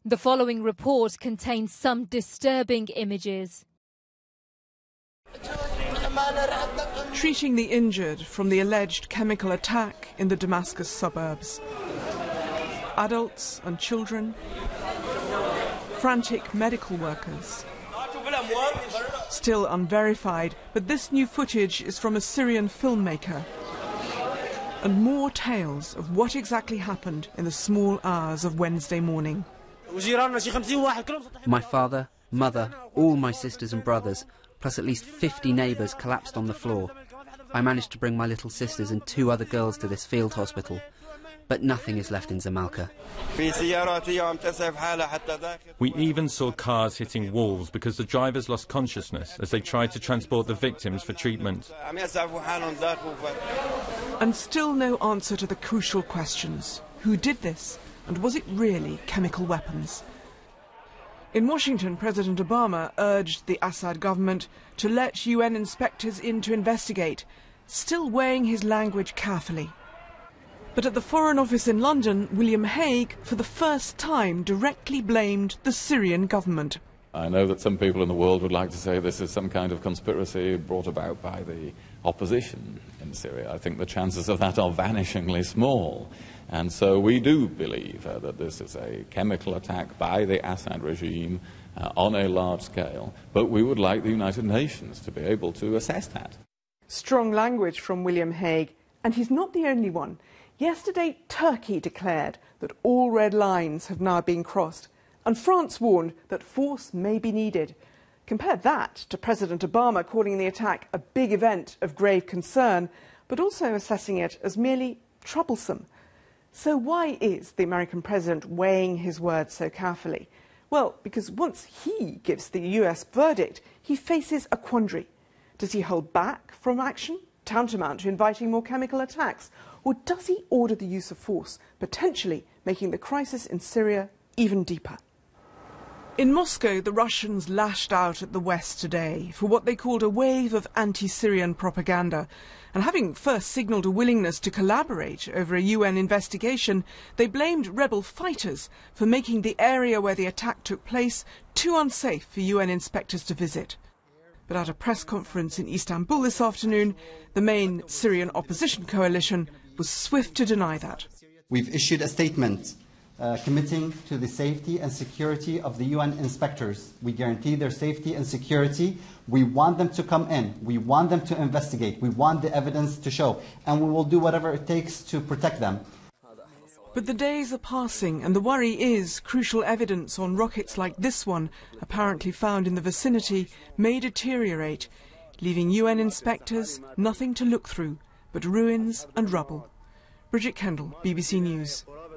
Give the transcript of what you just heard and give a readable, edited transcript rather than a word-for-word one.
The following report contains some disturbing images. Treating the injured from the alleged chemical attack in the Damascus suburbs. Adults and children, frantic medical workers. Still unverified, but this new footage is from a Syrian filmmaker. And more tales of what exactly happened in the small hours of Wednesday morning. My father, mother, all my sisters and brothers, plus at least 50 neighbours collapsed on the floor. I managed to bring my little sisters and 2 other girls to this field hospital, but nothing is left in Zamalka. We even saw cars hitting walls because the drivers lost consciousness as they tried to transport the victims for treatment. And still no answer to the crucial questions. Who did this? And was it really chemical weapons? In Washington, President Obama urged the Assad government to let UN inspectors in to investigate, still weighing his language carefully. But at the Foreign Office in London, William Hague, for the first time, directly blamed the Syrian government. I know that some people in the world would like to say this is some kind of conspiracy brought about by the opposition in Syria. I think the chances of that are vanishingly small. And so we do believe that this is a chemical attack by the Assad regime on a large scale. But we would like the United Nations to be able to assess that. Strong language from William Hague, and he's not the only one. Yesterday, Turkey declared that all red lines have now been crossed, and France warned that force may be needed. Compare that to President Obama calling the attack a big event of grave concern, but also assessing it as merely troublesome. So why is the American president weighing his words so carefully? Well, because once he gives the US verdict, he faces a quandary. Does he hold back from action, tantamount to inviting more chemical attacks? Or does he order the use of force, potentially making the crisis in Syria even deeper? In Moscow, the Russians lashed out at the West today for what they called a wave of anti-Syrian propaganda. And having first signalled a willingness to collaborate over a UN investigation, they blamed rebel fighters for making the area where the attack took place too unsafe for UN inspectors to visit. But at a press conference in Istanbul this afternoon, the main Syrian opposition coalition was swift to deny that. We've issued a statement committing to the safety and security of the UN inspectors. We guarantee their safety and security. We want them to come in. We want them to investigate. We want the evidence to show. And we will do whatever it takes to protect them. But the days are passing, and the worry is crucial evidence on rockets like this one, apparently found in the vicinity, may deteriorate, leaving UN inspectors nothing to look through but ruins and rubble. Bridget Kendall, BBC News.